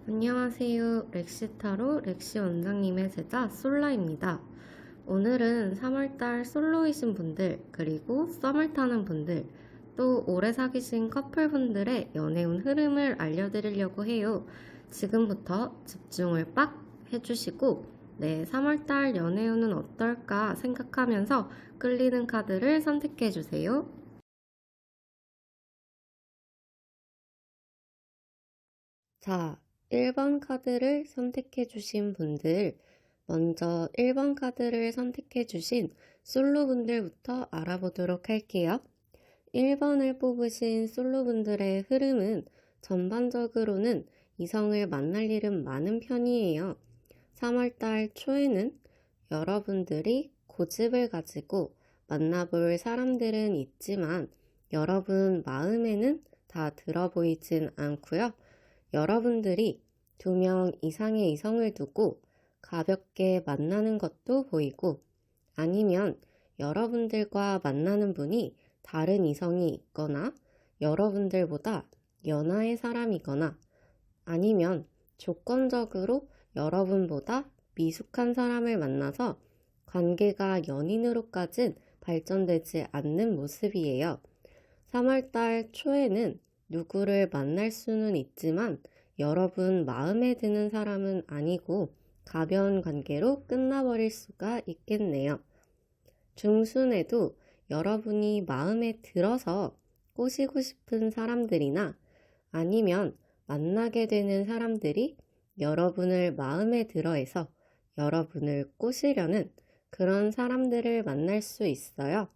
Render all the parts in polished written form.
안녕하세요. 렉시타로 렉시 원장님의 제자 솔라입니다. 오늘은 3월달 솔로이신 분들, 그리고 썸을 타는 분들, 또 오래 사귀신 커플분들의 연애운 흐름을 알려드리려고 해요. 지금부터 집중을 빡 해주시고, 3월달 연애운은 어떨까 생각하면서 끌리는 카드를 선택해주세요. 자, 1번 카드를 선택해주신 분들, 먼저 1번 카드를 선택해주신 솔로분들부터 알아보도록 할게요. 1번을 뽑으신 솔로분들의 흐름은 전반적으로는 이성을 만날 일은 많은 편이에요. 3월달 초에는 여러분들이 고집을 가지고 만나볼 사람들은 있지만 여러분 마음에는 다 들어 보이진 않고요. 여러분들이 2명 이상의 이성을 두고 가볍게 만나는 것도 보이고, 아니면 여러분들과 만나는 분이 다른 이성이 있거나 여러분들보다 연하의 사람이거나, 아니면 조건적으로 여러분보다 미숙한 사람을 만나서 관계가 연인으로까진 발전되지 않는 모습이에요. 3월달 초에는 누구를 만날 수는 있지만 여러분 마음에 드는 사람은 아니고 가벼운 관계로 끝나버릴 수가 있겠네요. 중순에도 여러분이 마음에 들어서 꼬시고 싶은 사람들이나 아니면 만나게 되는 사람들이 여러분을 마음에 들어 해서 여러분을 꼬시려는 그런 사람들을 만날 수 있어요.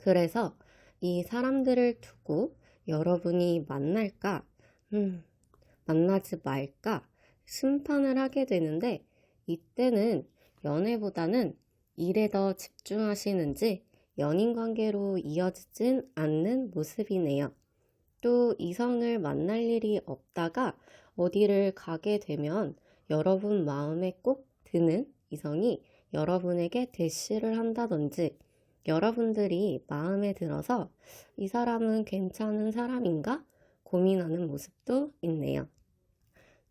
그래서 이 사람들을 두고 여러분이 만날까, 만나지 말까 심판을 하게 되는데, 이때는 연애보다는 일에 더 집중하시는지 연인 관계로 이어지진 않는 모습이네요. 또 이성을 만날 일이 없다가 어디를 가게 되면 여러분 마음에 꼭 드는 이성이 여러분에게 대시를 한다든지, 여러분들이 마음에 들어서 이 사람은 괜찮은 사람인가 고민하는 모습도 있네요.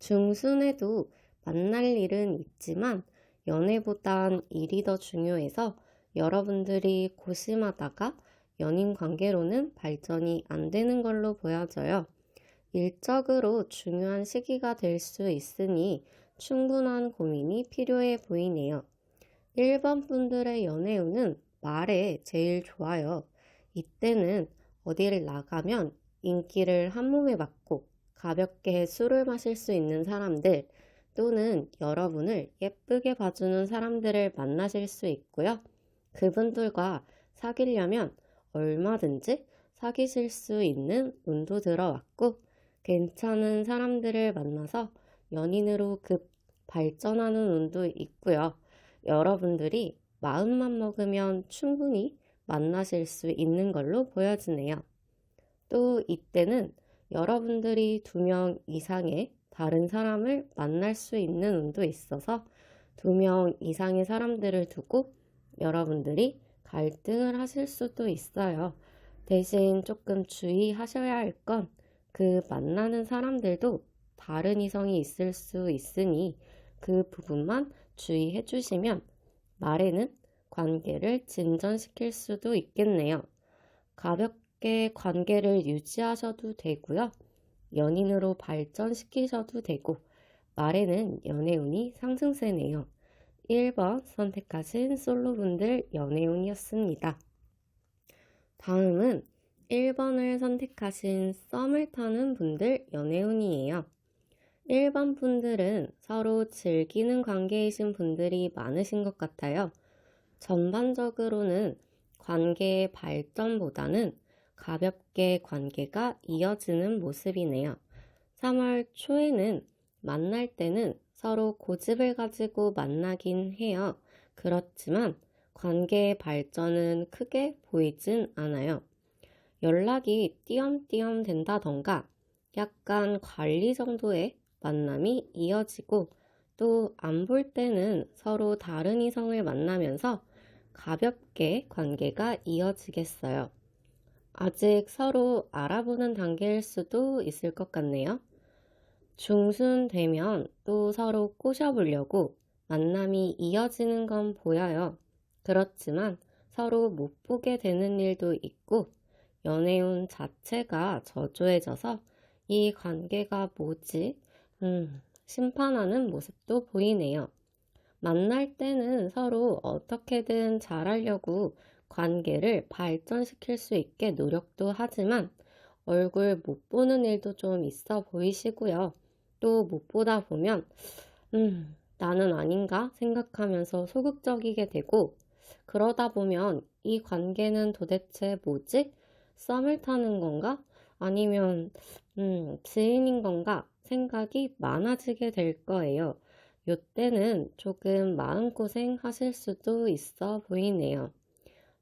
중순에도 만날 일은 있지만 연애보단 일이 더 중요해서 여러분들이 고심하다가 연인 관계로는 발전이 안 되는 걸로 보여져요. 일적으로 중요한 시기가 될 수 있으니 충분한 고민이 필요해 보이네요. 1번 분들의 연애운은 말에 제일 좋아요. 이때는 어디를 나가면 인기를 한 몸에 받고 가볍게 술을 마실 수 있는 사람들, 또는 여러분을 예쁘게 봐주는 사람들을 만나실 수 있고요. 그분들과 사귀려면 얼마든지 사귀실 수 있는 운도 들어왔고, 괜찮은 사람들을 만나서 연인으로 급 발전하는 운도 있고요. 여러분들이 마음만 먹으면 충분히 만나실 수 있는 걸로 보여지네요. 또 이때는 여러분들이 2명 이상의 다른 사람을 만날 수 있는 운도 있어서 2명 이상의 사람들을 두고 여러분들이 갈등을 하실 수도 있어요. 대신 조금 주의하셔야 할 건 그 만나는 사람들도 다른 이성이 있을 수 있으니 그 부분만 주의해 주시면 말에는 관계를 진전시킬 수도 있겠네요. 가볍게 관계를 유지하셔도 되고요. 연인으로 발전시키셔도 되고, 말에는 연애운이 상승세네요. 1번 선택하신 솔로분들 연애운이었습니다. 다음은 1번을 선택하신 썸을 타는 분들 연애운이에요. 1번 분들은 서로 즐기는 관계이신 분들이 많으신 것 같아요. 전반적으로는 관계의 발전보다는 가볍게 관계가 이어지는 모습이네요. 3월 초에는 만날 때는 서로 고집을 가지고 만나긴 해요. 그렇지만 관계의 발전은 크게 보이진 않아요. 연락이 띄엄띄엄 된다던가 약간 관리 정도의 만남이 이어지고, 또 안 볼 때는 서로 다른 이성을 만나면서 가볍게 관계가 이어지겠어요. 아직 서로 알아보는 단계일 수도 있을 것 같네요. 중순 되면 또 서로 꼬셔보려고 만남이 이어지는 건 보여요. 그렇지만 서로 못 보게 되는 일도 있고 연애운 자체가 저조해져서 이 관계가 뭐지? 심판하는 모습도 보이네요. 만날 때는 서로 어떻게든 잘하려고 관계를 발전시킬 수 있게 노력도 하지만 얼굴 못 보는 일도 좀 있어 보이시고요. 또 못 보다 보면 나는 아닌가 생각하면서 소극적이게 되고 그러다 보면 이 관계는 도대체 뭐지? 썸을 타는 건가? 아니면 지인인 건가? 생각이 많아지게 될 거예요. 요때는 조금 마음고생 하실 수도 있어 보이네요.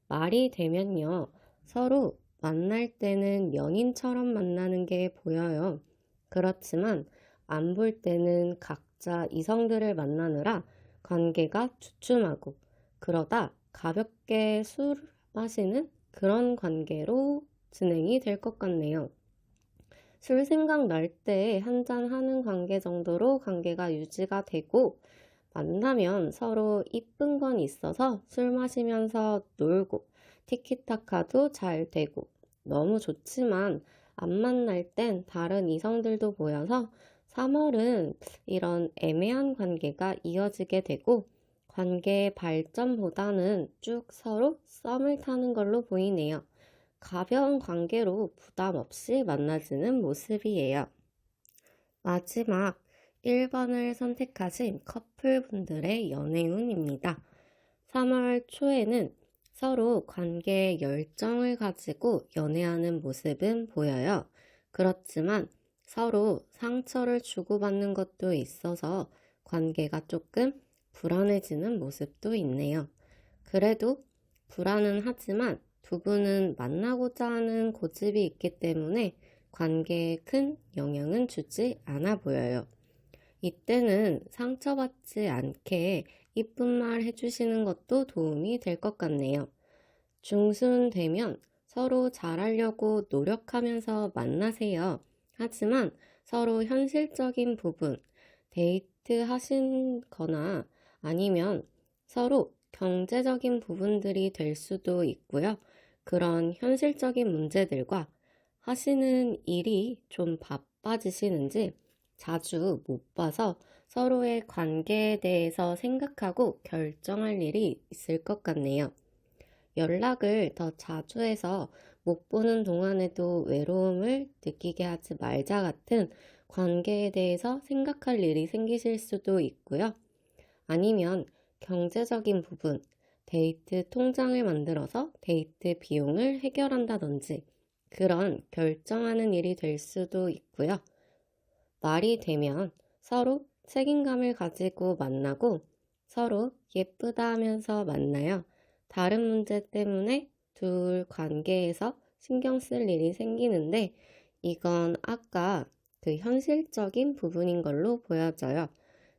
말이 되면요. 서로 만날 때는 연인처럼 만나는 게 보여요. 그렇지만 안 볼 때는 각자 이성들을 만나느라 관계가 주춤하고 그러다 가볍게 술 마시는 그런 관계로 진행이 될 것 같네요. 술 생각날 때 한잔 하는 관계 정도로 관계가 유지가 되고 만나면 서로 이쁜 건 있어서 술 마시면서 놀고 티키타카도 잘 되고 너무 좋지만 안 만날 땐 다른 이성들도 보여서 3월은 이런 애매한 관계가 이어지게 되고 관계 발전보다는 쭉 서로 썸을 타는 걸로 보이네요. 가벼운 관계로 부담 없이 만나지는 모습이에요. 마지막 1번을 선택하신 커플분들의 연애운입니다. 3월 초에는 서로 관계에 열정을 가지고 연애하는 모습은 보여요. 그렇지만 서로 상처를 주고받는 것도 있어서 관계가 조금 불안해지는 모습도 있네요. 그래도 불안은 하지만 두 분은 만나고자 하는 고집이 있기 때문에 관계에 큰 영향은 주지 않아 보여요. 이때는 상처받지 않게 이쁜 말 해주시는 것도 도움이 될 것 같네요. 중순 되면 서로 잘하려고 노력하면서 만나세요. 하지만 서로 현실적인 부분, 데이트 하신 거나 아니면 서로 경제적인 부분들이 될 수도 있고요. 그런 현실적인 문제들과 하시는 일이 좀 바빠지시는지 자주 못 봐서 서로의 관계에 대해서 생각하고 결정할 일이 있을 것 같네요. 연락을 더 자주 해서 못 보는 동안에도 외로움을 느끼게 하지 말자 같은 관계에 대해서 생각할 일이 생기실 수도 있고요. 아니면 경제적인 부분, 데이트 통장을 만들어서 데이트 비용을 해결한다든지 그런 결정하는 일이 될 수도 있고요. 말이 되면 서로 책임감을 가지고 만나고 서로 예쁘다 하면서 만나요. 다른 문제 때문에 둘 관계에서 신경 쓸 일이 생기는데 이건 아까 그 현실적인 부분인 걸로 보여져요.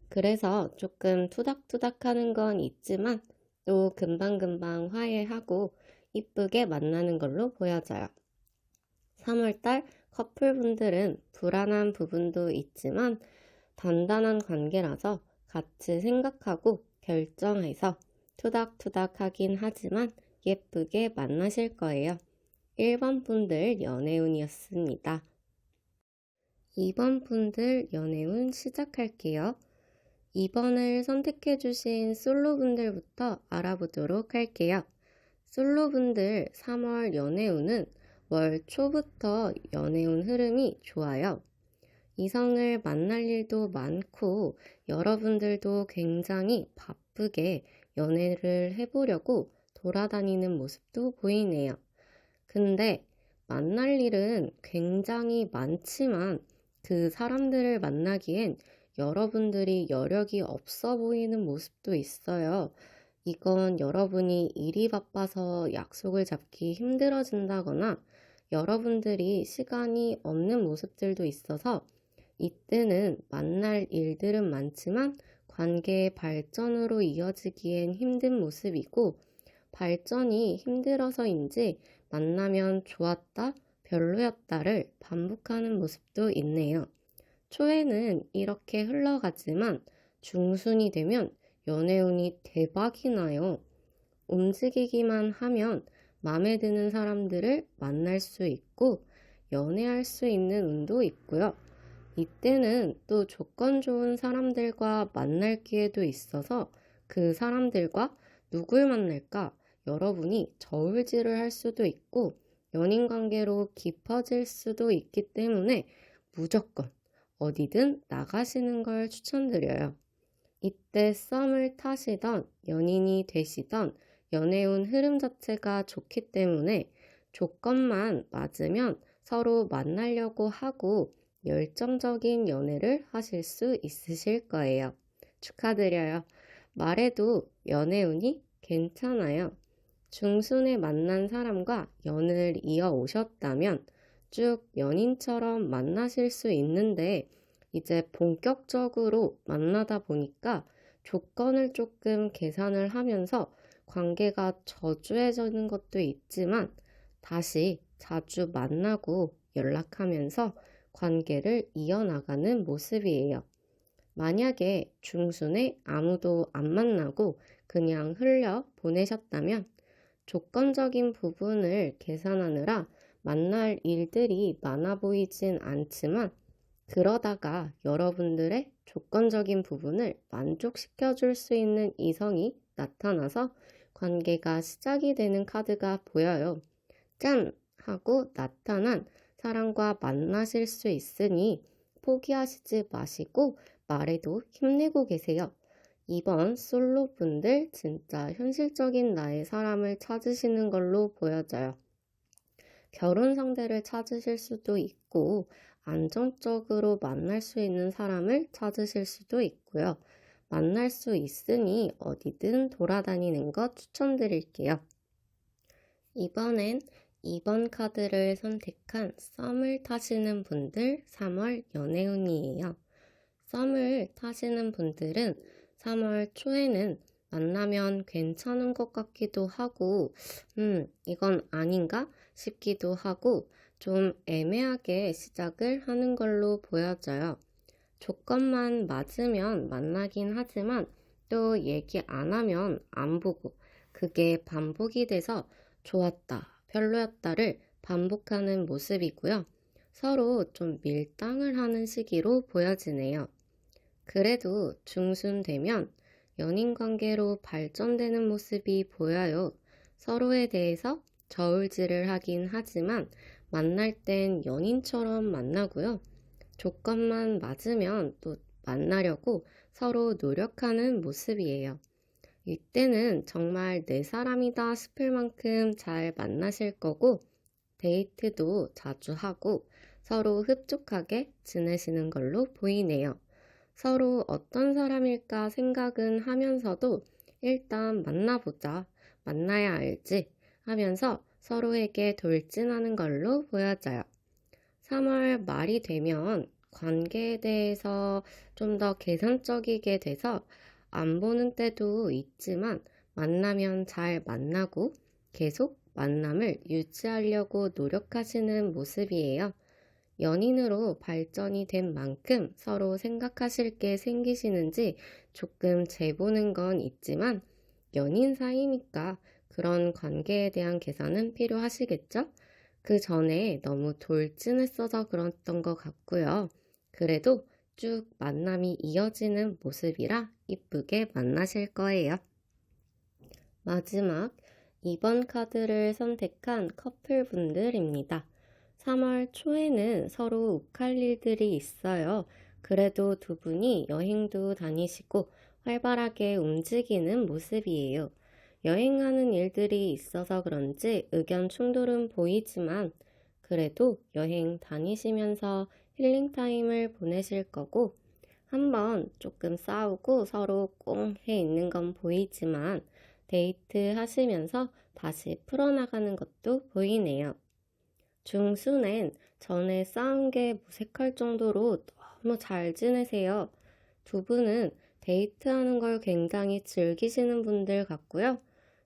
그래서 조금 투닥투닥 하는 건 있지만 또 금방금방 화해하고 이쁘게 만나는 걸로 보여져요. 3월달 커플분들은 불안한 부분도 있지만 단단한 관계라서 같이 생각하고 결정해서 투닥투닥 하긴 하지만 예쁘게 만나실 거예요. 1번 분들 연애운이었습니다. 2번 분들 연애운 시작할게요. 2번을 선택해주신 솔로분들부터 알아보도록 할게요. 솔로분들 3월 연애운은 월 초부터 연애운 흐름이 좋아요. 이성을 만날 일도 많고 여러분들도 굉장히 바쁘게 연애를 해보려고 돌아다니는 모습도 보이네요. 근데 만날 일은 굉장히 많지만 그 사람들을 만나기엔 여러분들이 여력이 없어 보이는 모습도 있어요. 이건 여러분이 일이 바빠서 약속을 잡기 힘들어진다거나 여러분들이 시간이 없는 모습들도 있어서 이때는 만날 일들은 많지만 관계의 발전으로 이어지기엔 힘든 모습이고 발전이 힘들어서인지 만나면 좋았다, 별로였다를 반복하는 모습도 있네요. 초에는 이렇게 흘러가지만 중순이 되면 연애운이 대박이 나요. 움직이기만 하면 마음에 드는 사람들을 만날 수 있고 연애할 수 있는 운도 있고요. 이때는 또 조건 좋은 사람들과 만날 기회도 있어서 그 사람들과 누굴 만날까 여러분이 저울질을 할 수도 있고 연인 관계로 깊어질 수도 있기 때문에 무조건 어디든 나가시는 걸 추천드려요. 이때 썸을 타시던 연인이 되시던 연애운 흐름 자체가 좋기 때문에 조건만 맞으면 서로 만나려고 하고 열정적인 연애를 하실 수 있으실 거예요. 축하드려요. 말해도 연애운이 괜찮아요. 중순에 만난 사람과 연을 이어오셨다면 쭉 연인처럼 만나실 수 있는데 이제 본격적으로 만나다 보니까 조건을 조금 계산을 하면서 관계가 저조해지는 것도 있지만 다시 자주 만나고 연락하면서 관계를 이어나가는 모습이에요. 만약에 중순에 아무도 안 만나고 그냥 흘려 보내셨다면 조건적인 부분을 계산하느라 만날 일들이 많아 보이진 않지만 그러다가 여러분들의 조건적인 부분을 만족시켜 줄 수 있는 이성이 나타나서 관계가 시작이 되는 카드가 보여요. 짠! 하고 나타난 사람과 만나실 수 있으니 포기하시지 마시고 말해도 힘내고 계세요. 이번 솔로 분들 진짜 현실적인 나의 사람을 찾으시는 걸로 보여져요. 결혼 상대를 찾으실 수도 있고 안정적으로 만날 수 있는 사람을 찾으실 수도 있고요. 만날 수 있으니 어디든 돌아다니는 것 추천드릴게요. 이번엔 2번 카드를 선택한 썸을 타시는 분들 3월 연애운이에요. 썸을 타시는 분들은 3월 초에는 만나면 괜찮은 것 같기도 하고, 이건 아닌가 싶기도 하고, 좀 애매하게 시작을 하는 걸로 보여져요. 조건만 맞으면 만나긴 하지만 또 얘기 안 하면 안 보고, 그게 반복이 돼서 좋았다, 별로였다를 반복하는 모습이고요. 서로 좀 밀당을 하는 시기로 보여지네요. 그래도 중순 되면 연인 관계로 발전되는 모습이 보여요. 서로에 대해서 저울질을 하긴 하지만 만날 땐 연인처럼 만나고요. 조건만 맞으면 또 만나려고 서로 노력하는 모습이에요. 이때는 정말 내 사람이다 싶을 만큼 잘 만나실 거고 데이트도 자주 하고 서로 흡족하게 지내시는 걸로 보이네요. 서로 어떤 사람일까 생각은 하면서도 일단 만나보자, 만나야 알지 하면서 서로에게 돌진하는 걸로 보여져요. 3월 말이 되면 관계에 대해서 좀 더 계산적이게 돼서 안 보는 때도 있지만 만나면 잘 만나고 계속 만남을 유지하려고 노력하시는 모습이에요. 연인으로 발전이 된 만큼 서로 생각하실 게 생기시는지 조금 재보는 건 있지만 연인 사이니까 그런 관계에 대한 계산은 필요하시겠죠? 그 전에 너무 돌진했어서 그랬던 것 같고요. 그래도 쭉 만남이 이어지는 모습이라 이쁘게 만나실 거예요. 마지막 2번 카드를 선택한 커플분들입니다. 3월 초에는 서로 욱할 일들이 있어요. 그래도 두 분이 여행도 다니시고 활발하게 움직이는 모습이에요. 여행하는 일들이 있어서 그런지 의견 충돌은 보이지만 그래도 여행 다니시면서 힐링타임을 보내실 거고 한번 조금 싸우고 서로 꽁해 있는 건 보이지만 데이트 하시면서 다시 풀어나가는 것도 보이네요. 중순엔 전에 싸운 게 무색할 정도로 너무 잘 지내세요. 두 분은 데이트하는 걸 굉장히 즐기시는 분들 같고요.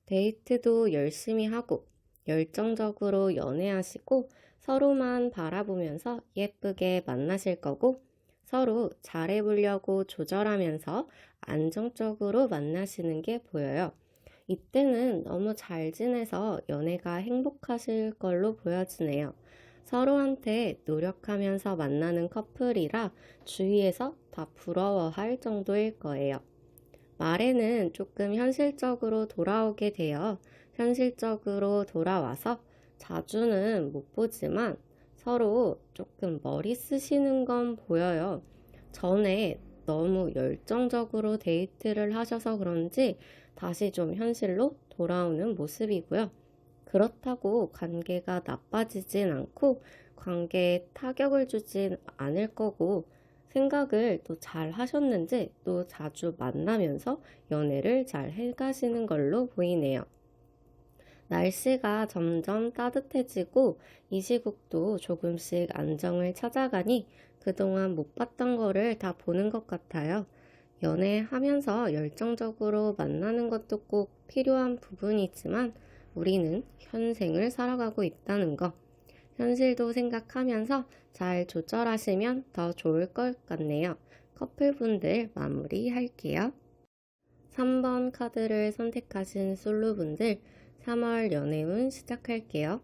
데이트도 열심히 하고 열정적으로 연애하시고 서로만 바라보면서 예쁘게 만나실 거고 서로 잘해보려고 조절하면서 안정적으로 만나시는 게 보여요. 이때는 너무 잘 지내서 연애가 행복하실 걸로 보여지네요. 서로한테 노력하면서 만나는 커플이라 주위에서 다 부러워할 정도일 거예요. 말에는 조금 현실적으로 돌아오게 되어 현실적으로 돌아와서 자주는 못 보지만 서로 조금 머리 쓰시는 건 보여요. 전에 너무 열정적으로 데이트를 하셔서 그런지 다시 좀 현실로 돌아오는 모습이고요. 그렇다고 관계가 나빠지진 않고 관계에 타격을 주진 않을 거고 생각을 또 잘 하셨는지 또 자주 만나면서 연애를 잘 해가시는 걸로 보이네요. 날씨가 점점 따뜻해지고 이 시국도 조금씩 안정을 찾아가니 그동안 못 봤던 거를 다 보는 것 같아요. 연애하면서 열정적으로 만나는 것도 꼭 필요한 부분이지만 우리는 현생을 살아가고 있다는 거, 현실도 생각하면서 잘 조절하시면 더 좋을 것 같네요. 커플분들 마무리할게요. 3번 카드를 선택하신 솔로분들 3월 연애운 시작할게요.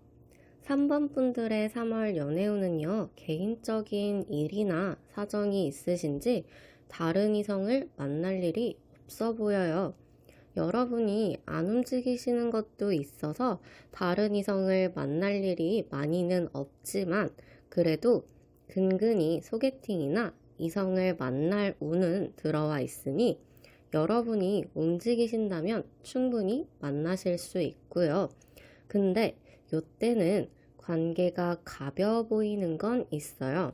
3번 분들의 3월 연애운은요, 개인적인 일이나 사정이 있으신지 다른 이성을 만날 일이 없어 보여요. 여러분이 안 움직이시는 것도 있어서 다른 이성을 만날 일이 많이는 없지만 그래도 근근히 소개팅이나 이성을 만날 운은 들어와 있으니 여러분이 움직이신다면 충분히 만나실 수 있고요. 근데 요때는 관계가 가벼워 보이는 건 있어요.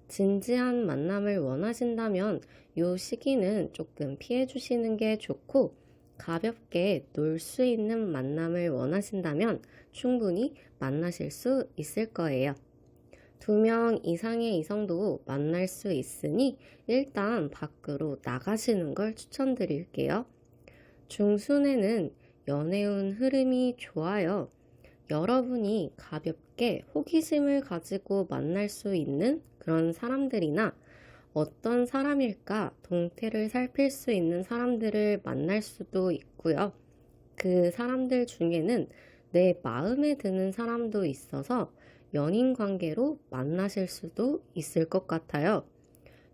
진지한 만남을 원하신다면 요 시기는 조금 피해 주시는 게 좋고 가볍게 놀 수 있는 만남을 원하신다면 충분히 만나실 수 있을 거예요. 2명 이상의 이성도 만날 수 있으니 일단 밖으로 나가시는 걸 추천드릴게요. 중순에는 연애운 흐름이 좋아요. 여러분이 가볍게 호기심을 가지고 만날 수 있는 그런 사람들이나 어떤 사람일까 동태를 살필 수 있는 사람들을 만날 수도 있고요. 그 사람들 중에는 내 마음에 드는 사람도 있어서 연인 관계로 만나실 수도 있을 것 같아요.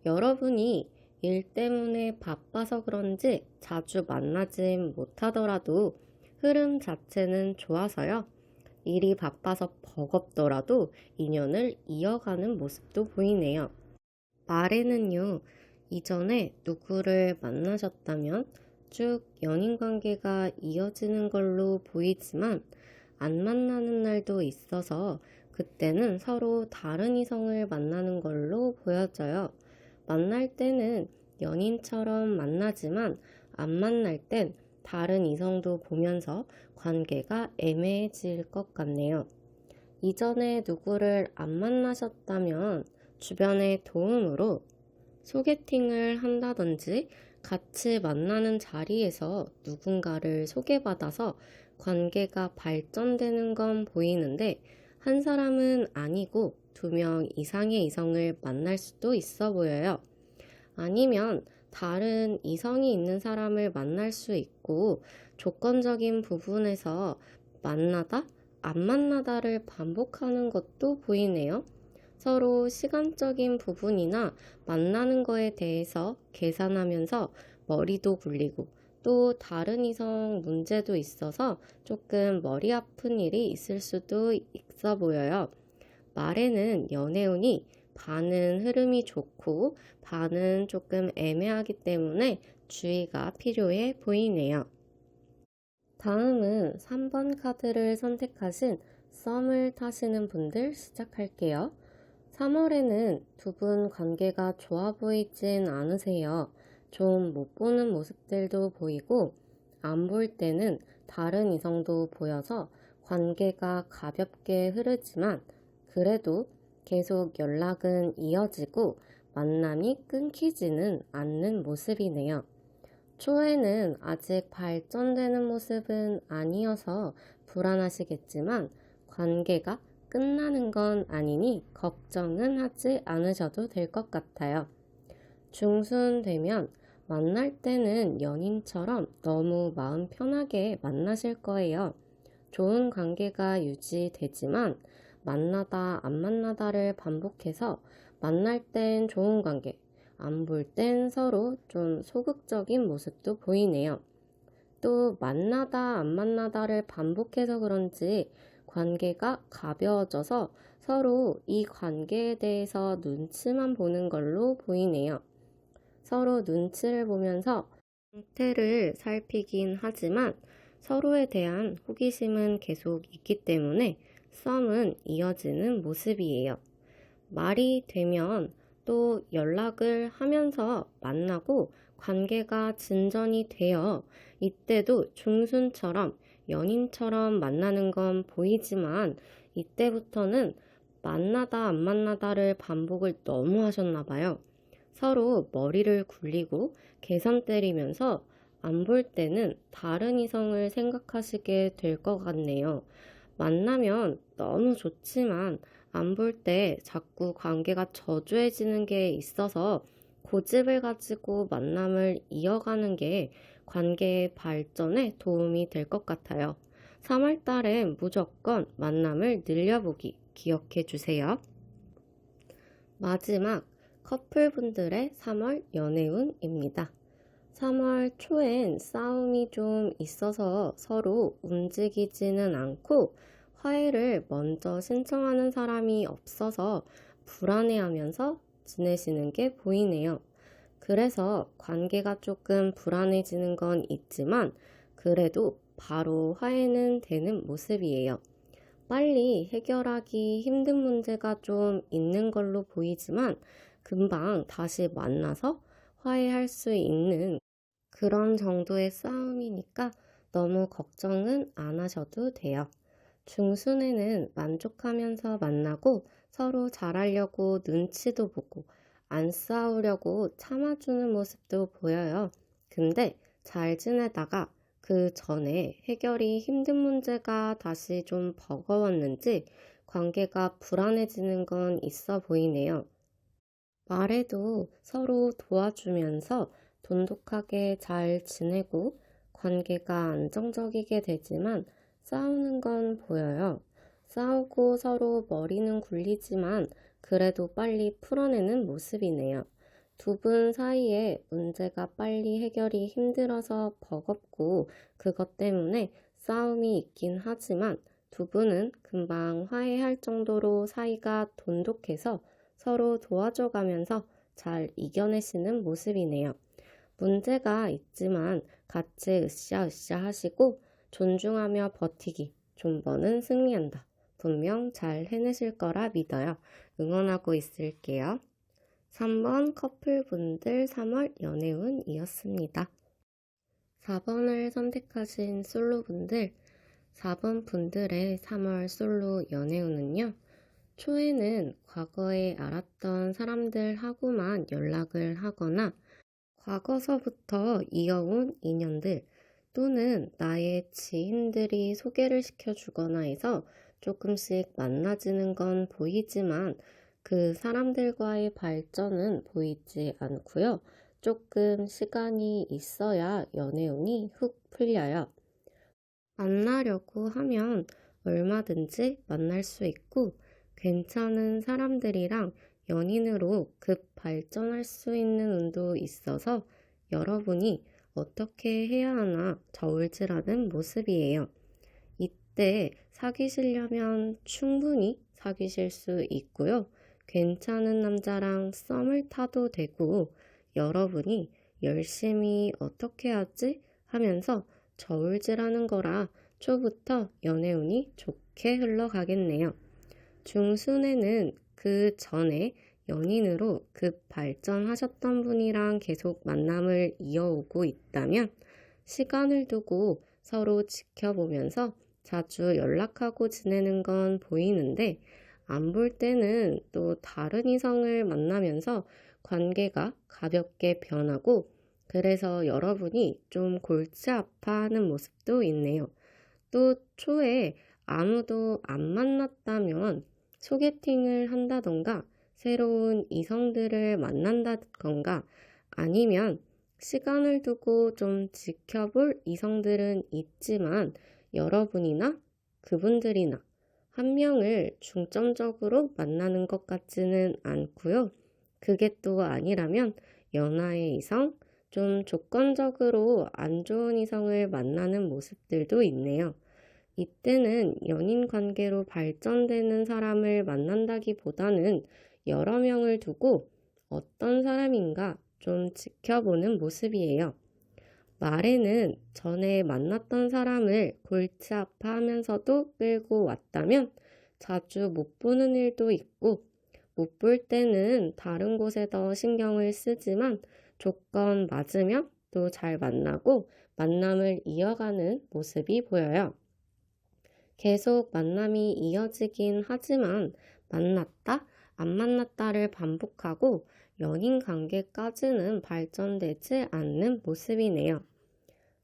여러분이 일 때문에 바빠서 그런지 자주 만나진 못하더라도 흐름 자체는 좋아서요. 일이 바빠서 버겁더라도 인연을 이어가는 모습도 보이네요. 말에는요, 이전에 누구를 만나셨다면 쭉 연인 관계가 이어지는 걸로 보이지만 안 만나는 날도 있어서 그때는 서로 다른 이성을 만나는 걸로 보여져요. 만날 때는 연인처럼 만나지만 안 만날 땐 다른 이성도 보면서 관계가 애매해질 것 같네요. 이전에 누구를 안 만나셨다면 주변의 도움으로 소개팅을 한다든지 같이 만나는 자리에서 누군가를 소개받아서 관계가 발전되는 건 보이는데 한 사람은 아니고 2명 이상의 이성을 만날 수도 있어 보여요. 아니면 다른 이성이 있는 사람을 만날 수 있고 조건적인 부분에서 만나다, 안 만나다를 반복하는 것도 보이네요. 서로 시간적인 부분이나 만나는 거에 대해서 계산하면서 머리도 굴리고 또 다른 이성 문제도 있어서 조금 머리 아픈 일이 있을 수도 있어 보여요. 말에는 연애운이 반은 흐름이 좋고 반은 조금 애매하기 때문에 주의가 필요해 보이네요. 다음은 3번 카드를 선택하신 썸을 타시는 분들 시작할게요. 3월에는 두 분 관계가 좋아 보이진 않으세요. 좀 못 보는 모습들도 보이고 안 볼 때는 다른 이성도 보여서 관계가 가볍게 흐르지만 그래도 계속 연락은 이어지고 만남이 끊기지는 않는 모습이네요. 초에는 아직 발전되는 모습은 아니어서 불안하시겠지만 관계가 끝나는 건 아니니 걱정은 하지 않으셔도 될 것 같아요. 중순 되면 만날 때는 연인처럼 너무 마음 편하게 만나실 거예요. 좋은 관계가 유지되지만 만나다 안 만나다를 반복해서 만날 땐 좋은 관계, 안 볼 땐 서로 좀 소극적인 모습도 보이네요. 또 만나다 안 만나다를 반복해서 그런지 관계가 가벼워져서 서로 이 관계에 대해서 눈치만 보는 걸로 보이네요. 서로 눈치를 보면서 상태를 살피긴 하지만 서로에 대한 호기심은 계속 있기 때문에 썸은 이어지는 모습이에요. 말이 되면 또 연락을 하면서 만나고 관계가 진전이 되어 이때도 중순처럼 연인처럼 만나는 건 보이지만 이때부터는 만나다 안 만나다를 반복을 너무 하셨나 봐요. 서로 머리를 굴리고 계산 때리면서 안 볼 때는 다른 이성을 생각하시게 될 것 같네요. 만나면 너무 좋지만 안 볼 때 자꾸 관계가 저조해지는 게 있어서 고집을 가지고 만남을 이어가는 게 관계의 발전에 도움이 될 것 같아요. 3월 달엔 무조건 만남을 늘려보기 기억해 주세요. 마지막 커플분들의 3월 연애운입니다. 3월 초엔 싸움이 좀 있어서 서로 움직이지는 않고 화해를 먼저 신청하는 사람이 없어서 불안해하면서 지내시는 게 보이네요. 그래서 관계가 조금 불안해지는 건 있지만 그래도 바로 화해는 되는 모습이에요. 빨리 해결하기 힘든 문제가 좀 있는 걸로 보이지만 금방 다시 만나서 화해할 수 있는 그런 정도의 싸움이니까 너무 걱정은 안 하셔도 돼요. 중순에는 만족하면서 만나고 서로 잘하려고 눈치도 보고 안 싸우려고 참아주는 모습도 보여요. 근데 잘 지내다가 그 전에 해결이 힘든 문제가 다시 좀 버거웠는지 관계가 불안해지는 건 있어 보이네요. 말해도 서로 도와주면서 돈독하게 잘 지내고 관계가 안정적이게 되지만 싸우는 건 보여요. 싸우고 서로 머리는 굴리지만 그래도 빨리 풀어내는 모습이네요. 두 분 사이에 문제가 빨리 해결이 힘들어서 버겁고 그것 때문에 싸움이 있긴 하지만 두 분은 금방 화해할 정도로 사이가 돈독해서 서로 도와줘 가면서 잘 이겨내시는 모습이네요. 문제가 있지만 같이 으쌰으쌰 하시고 존중하며 버티기, 존버는 승리한다. 분명 잘 해내실 거라 믿어요. 응원하고 있을게요. 3번 커플분들 3월 연애운이었습니다. 4번을 선택하신 솔로분들, 4번 분들의 3월 솔로 연애운은요. 초에는 과거에 알았던 사람들하고만 연락을 하거나 과거서부터 이어온 인연들 또는 나의 지인들이 소개를 시켜주거나 해서 조금씩 만나지는 건 보이지만 그 사람들과의 발전은 보이지 않고요. 조금 시간이 있어야 연애운이 훅 풀려요. 만나려고 하면 얼마든지 만날 수 있고 괜찮은 사람들이랑 연인으로 급 발전할 수 있는 운도 있어서 여러분이 어떻게 해야 하나 저울질하는 모습이에요. 이때 사귀시려면 충분히 사귀실 수 있고요. 괜찮은 남자랑 썸을 타도 되고 여러분이 열심히 어떻게 하지 하면서 저울질하는 거라 초부터 연애운이 좋게 흘러가겠네요. 중순에는 그 전에 연인으로 급 발전하셨던 분이랑 계속 만남을 이어오고 있다면 시간을 두고 서로 지켜보면서 자주 연락하고 지내는 건 보이는데 안 볼 때는 또 다른 이성을 만나면서 관계가 가볍게 변하고 그래서 여러분이 좀 골치 아파하는 모습도 있네요. 또 초에 아무도 안 만났다면 소개팅을 한다던가 새로운 이성들을 만난다던가 아니면 시간을 두고 좀 지켜볼 이성들은 있지만 여러분이나 그분들이나 한 명을 중점적으로 만나는 것 같지는 않고요. 그게 또 아니라면 연하의 이성, 좀 조건적으로 안 좋은 이성을 만나는 모습들도 있네요. 이때는 연인 관계로 발전되는 사람을 만난다기보다는 여러 명을 두고 어떤 사람인가 좀 지켜보는 모습이에요. 말에는 전에 만났던 사람을 골치 아파하면서도 끌고 왔다면 자주 못 보는 일도 있고 못 볼 때는 다른 곳에 더 신경을 쓰지만 조건 맞으면 또 잘 만나고 만남을 이어가는 모습이 보여요. 계속 만남이 이어지긴 하지만 만났다, 안 만났다를 반복하고 연인 관계까지는 발전되지 않는 모습이네요.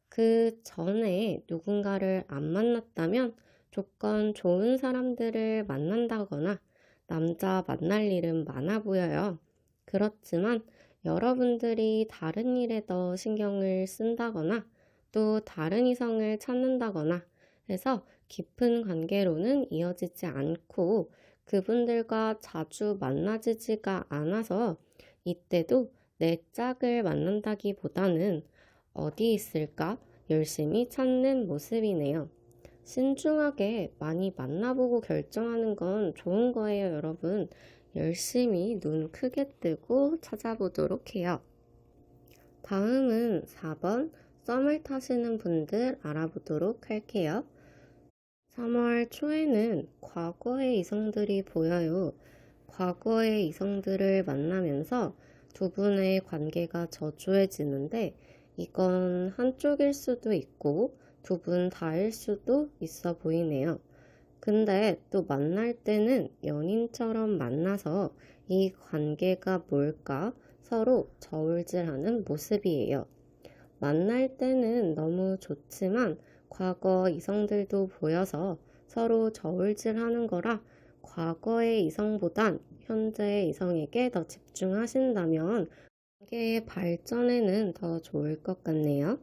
그 전에 누군가를 안 만났다면 조건 좋은 사람들을 만난다거나 남자 만날 일은 많아 보여요. 그렇지만 여러분들이 다른 일에 더 신경을 쓴다거나 또 다른 이성을 찾는다거나 해서 깊은 관계로는 이어지지 않고 그분들과 자주 만나지지가 않아서 이때도 내 짝을 만난다기보다는 어디 있을까 열심히 찾는 모습이네요. 신중하게 많이 만나보고 결정하는 건 좋은 거예요, 여러분. 열심히 눈 크게 뜨고 찾아보도록 해요. 다음은 4번 썸을 타시는 분들 알아보도록 할게요. 3월 초에는 과거의 이성들이 보여요. 과거의 이성들을 만나면서 두 분의 관계가 저조해지는데 이건 한쪽일 수도 있고 두 분 다일 수도 있어 보이네요. 근데 또 만날 때는 연인처럼 만나서 이 관계가 뭘까 서로 저울질하는 모습이에요. 만날 때는 너무 좋지만 과거 이성들도 보여서 서로 저울질하는 거라 과거의 이성보단 현재의 이성에게 더 집중하신다면 관계의 발전에는 더 좋을 것 같네요.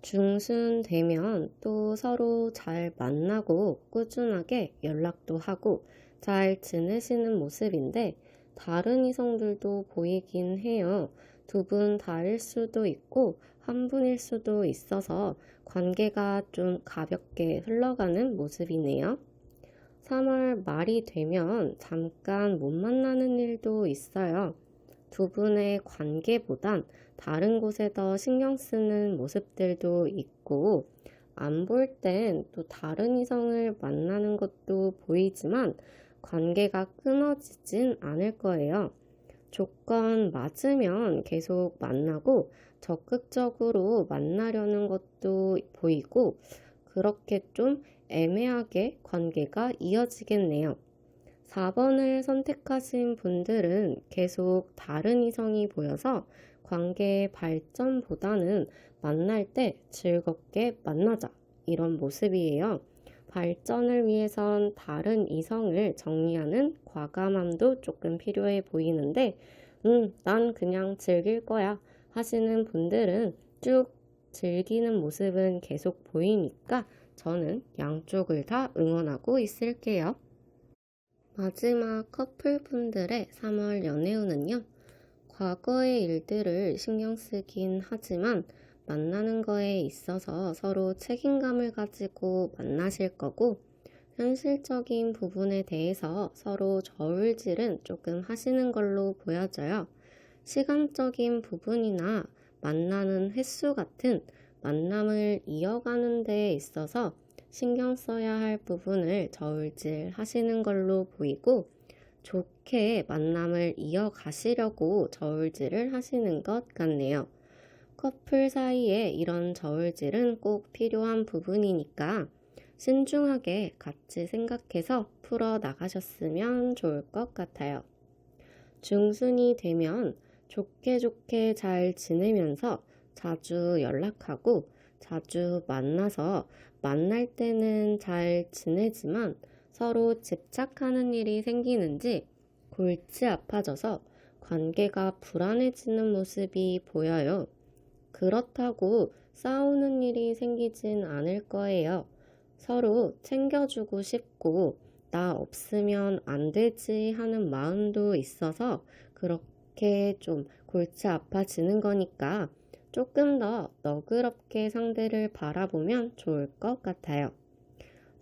중순 되면 또 서로 잘 만나고 꾸준하게 연락도 하고 잘 지내시는 모습인데 다른 이성들도 보이긴 해요. 두 분 다일 수도 있고 한 분일 수도 있어서 관계가 좀 가볍게 흘러가는 모습이네요. 3월 말이 되면 잠깐 못 만나는 일도 있어요. 두 분의 관계보단 다른 곳에 더 신경 쓰는 모습들도 있고, 안 볼 땐 또 다른 이성을 만나는 것도 보이지만 관계가 끊어지진 않을 거예요. 조건 맞으면 계속 만나고 적극적으로 만나려는 것도 보이고, 그렇게 좀 애매하게 관계가 이어지겠네요. 4번을 선택하신 분들은 계속 다른 이성이 보여서 관계의 발전보다는 만날 때 즐겁게 만나자 이런 모습이에요. 발전을 위해선 다른 이성을 정리하는 과감함도 조금 필요해 보이는데 난 그냥 즐길 거야 하시는 분들은 쭉 즐기는 모습은 계속 보이니까 저는 양쪽을 다 응원하고 있을게요. 마지막 커플분들의 3월 연애운은요. 과거의 일들을 신경 쓰긴 하지만 만나는 거에 있어서 서로 책임감을 가지고 만나실 거고 현실적인 부분에 대해서 서로 저울질은 조금 하시는 걸로 보여져요. 시간적인 부분이나 만나는 횟수 같은 만남을 이어가는 데 있어서 신경 써야 할 부분을 저울질 하시는 걸로 보이고 좋게 만남을 이어가시려고 저울질을 하시는 것 같네요. 커플 사이에 이런 저울질은 꼭 필요한 부분이니까 신중하게 같이 생각해서 풀어 나가셨으면 좋을 것 같아요. 중순이 되면 좋게 잘 지내면서 자주 연락하고 자주 만나서 만날 때는 잘 지내지만 서로 집착하는 일이 생기는지 골치 아파져서 관계가 불안해지는 모습이 보여요. 그렇다고 싸우는 일이 생기진 않을 거예요. 서로 챙겨주고 싶고 나 없으면 안 되지 하는 마음도 있어서 그렇게 좀 골치 아파지는 거니까 조금 더 너그럽게 상대를 바라보면 좋을 것 같아요.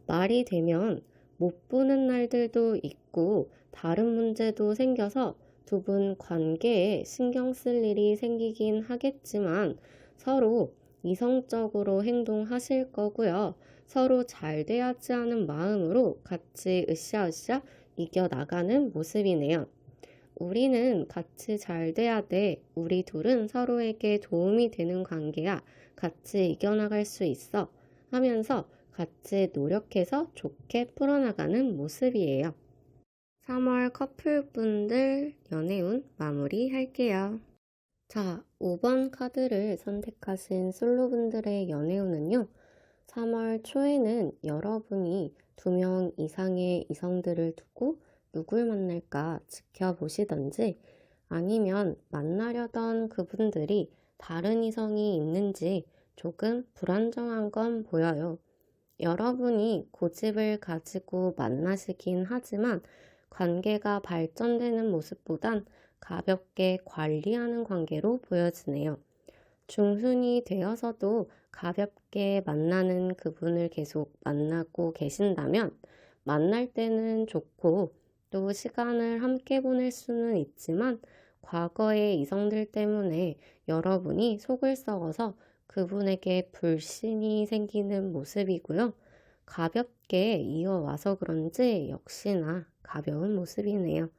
말이 되면 못 보는 날들도 있고 다른 문제도 생겨서 두 분 관계에 신경 쓸 일이 생기긴 하겠지만 서로 이성적으로 행동하실 거고요. 서로 잘 돼야지 하는 마음으로 같이 으쌰으쌰 이겨나가는 모습이네요. 우리는 같이 잘 돼야 돼. 우리 둘은 서로에게 도움이 되는 관계야. 같이 이겨나갈 수 있어. 하면서 같이 노력해서 좋게 풀어나가는 모습이에요. 3월 커플분들 연애운 마무리할게요. 자, 5번 카드를 선택하신 솔로분들의 연애운은요. 3월 초에는 여러분이 2명 이상의 이성들을 두고 누굴 만날까 지켜보시던지 아니면 만나려던 그분들이 다른 이성이 있는지 조금 불안정한 건 보여요. 여러분이 고집을 가지고 만나시긴 하지만 관계가 발전되는 모습보단 가볍게 관리하는 관계로 보여지네요. 중순이 되어서도 가볍게 만나는 그분을 계속 만나고 계신다면 만날 때는 좋고 또 시간을 함께 보낼 수는 있지만 과거의 이성들 때문에 여러분이 속을 썩어서 그분에게 불신이 생기는 모습이고요. 가볍게 이어와서 그런지 역시나 가벼운 모습이네요.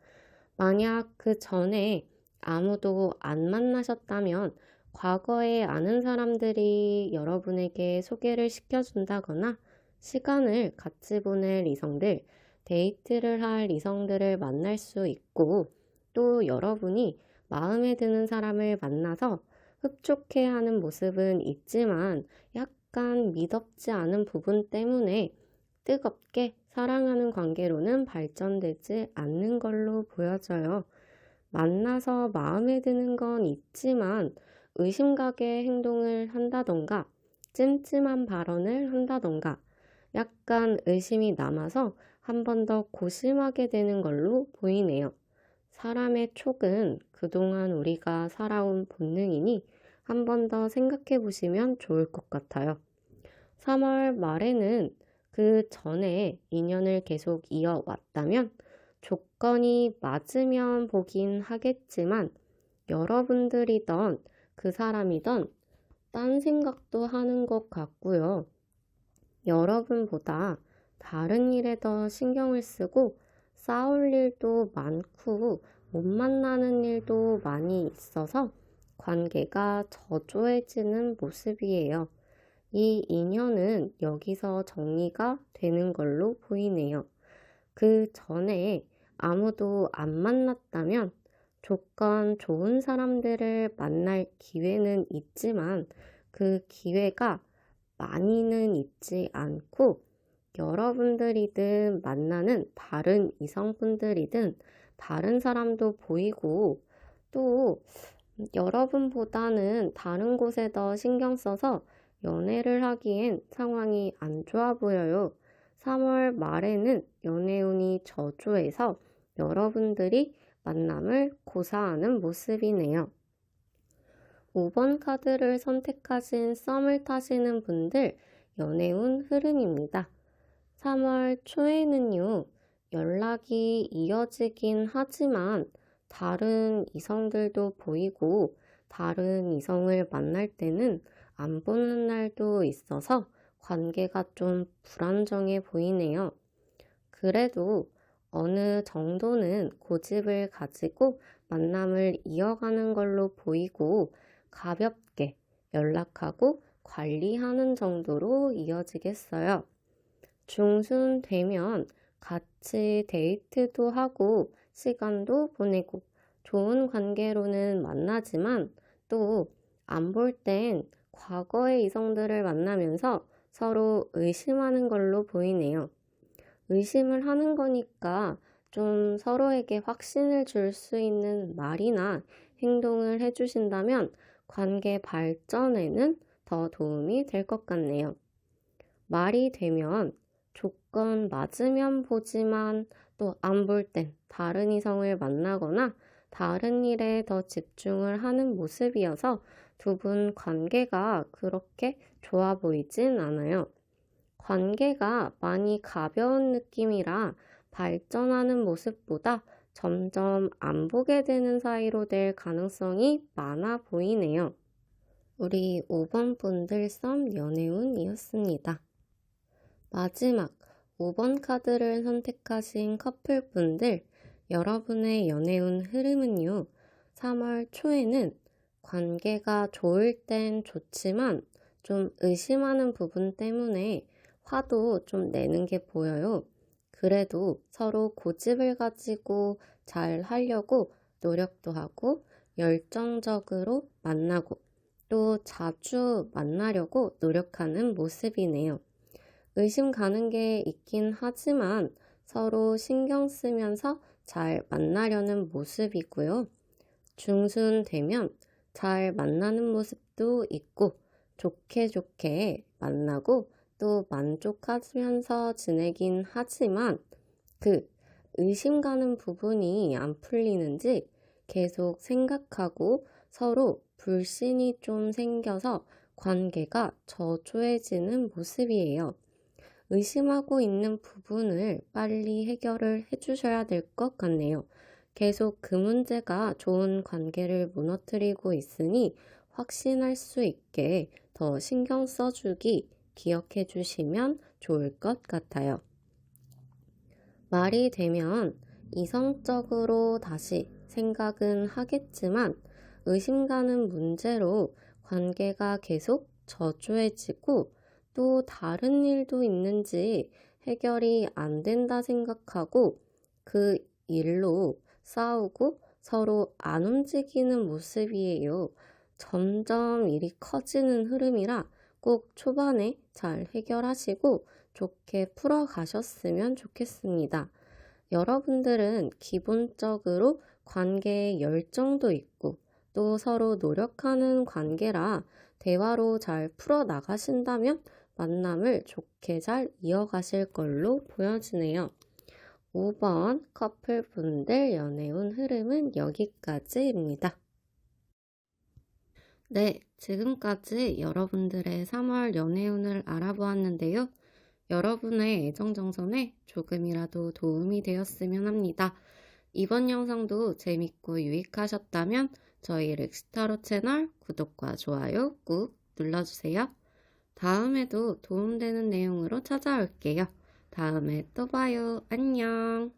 만약 그 전에 아무도 안 만나셨다면 과거에 아는 사람들이 여러분에게 소개를 시켜준다거나 시간을 같이 보낼 이성들, 데이트를 할 이성들을 만날 수 있고 또 여러분이 마음에 드는 사람을 만나서 흡족해하는 모습은 있지만 약간 미덥지 않은 부분 때문에 뜨겁게 사랑하는 관계로는 발전되지 않는 걸로 보여져요. 만나서 마음에 드는 건 있지만 의심가게 행동을 한다던가 찜찜한 발언을 한다던가 약간 의심이 남아서 한 번 더 고심하게 되는 걸로 보이네요. 사람의 촉은 그동안 우리가 살아온 본능이니 한 번 더 생각해 보시면 좋을 것 같아요. 3월 말에는 그 전에 인연을 계속 이어왔다면 조건이 맞으면 보긴 하겠지만 여러분들이던 그 사람이던 딴 생각도 하는 것 같고요. 여러분보다 다른 일에 더 신경을 쓰고 싸울 일도 많고 못 만나는 일도 많이 있어서 관계가 저조해지는 모습이에요. 이 인연은 여기서 정리가 되는 걸로 보이네요. 그 전에 아무도 안 만났다면 조건 좋은 사람들을 만날 기회는 있지만 그 기회가 많이는 있지 않고 여러분들이든 만나는 다른 이성분들이든 다른 사람도 보이고 또 여러분보다는 다른 곳에 더 신경 써서 연애를 하기엔 상황이 안 좋아 보여요. 3월 말에는 연애운이 저조해서 여러분들이 만남을 고사하는 모습이네요. 5번 카드를 선택하신 썸을 타시는 분들 연애운 흐름입니다. 3월 초에는요, 연락이 이어지긴 하지만 다른 이성들도 보이고 다른 이성을 만날 때는 안 보는 날도 있어서 관계가 좀 불안정해 보이네요. 그래도 어느 정도는 고집을 가지고 만남을 이어가는 걸로 보이고 가볍게 연락하고 관리하는 정도로 이어지겠어요. 중순 되면 같이 데이트도 하고 시간도 보내고 좋은 관계로는 만나지만 또 안 볼 땐 과거의 이성들을 만나면서 서로 의심하는 걸로 보이네요. 의심을 하는 거니까 좀 서로에게 확신을 줄 수 있는 말이나 행동을 해주신다면 관계 발전에는 더 도움이 될 것 같네요. 말이 되면 조건 맞으면 보지만 또 안 볼 땐 다른 이성을 만나거나 다른 일에 더 집중을 하는 모습이어서 두 분 관계가 그렇게 좋아 보이진 않아요. 관계가 많이 가벼운 느낌이라 발전하는 모습보다 점점 안 보게 되는 사이로 될 가능성이 많아 보이네요. 우리 5번 분들 썸 연애운이었습니다. 마지막 5번 카드를 선택하신 커플분들, 여러분의 연애운 흐름은요, 3월 초에는 관계가 좋을 땐 좋지만 좀 의심하는 부분 때문에 화도 좀 내는 게 보여요. 그래도 서로 고집을 가지고 잘 하려고 노력도 하고 열정적으로 만나고 또 자주 만나려고 노력하는 모습이네요. 의심 가는 게 있긴 하지만 서로 신경 쓰면서 잘 만나려는 모습이고요. 중순 되면 잘 만나는 모습도 있고 좋게 좋게 만나고 또 만족하면서 지내긴 하지만 그 의심 가는 부분이 안 풀리는지 계속 생각하고 서로 불신이 좀 생겨서 관계가 저조해지는 모습이에요. 의심하고 있는 부분을 빨리 해결을 해주셔야 될 것 같네요. 계속 그 문제가 좋은 관계를 무너뜨리고 있으니 확신할 수 있게 더 신경 써주기 기억해 주시면 좋을 것 같아요. 말이 되면 이성적으로 다시 생각은 하겠지만 의심 가는 문제로 관계가 계속 저조해지고 또 다른 일도 있는지 해결이 안 된다 생각하고 그 일로 싸우고 서로 안 움직이는 모습이에요. 점점 일이 커지는 흐름이라 꼭 초반에 잘 해결하시고 좋게 풀어가셨으면 좋겠습니다. 여러분들은 기본적으로 관계에 열정도 있고 또 서로 노력하는 관계라 대화로 잘 풀어나가신다면 만남을 좋게 잘 이어가실 걸로 보여지네요. 5번 커플분들 연애운 흐름은 여기까지입니다. 네, 지금까지 여러분들의 3월 연애운을 알아보았는데요. 여러분의 애정정선에 조금이라도 도움이 되었으면 합니다. 이번 영상도 재밌고 유익하셨다면 저희 렉스타로 채널 구독과 좋아요 꾹 눌러주세요. 다음에도 도움되는 내용으로 찾아올게요. 다음에 또 봐요. 안녕.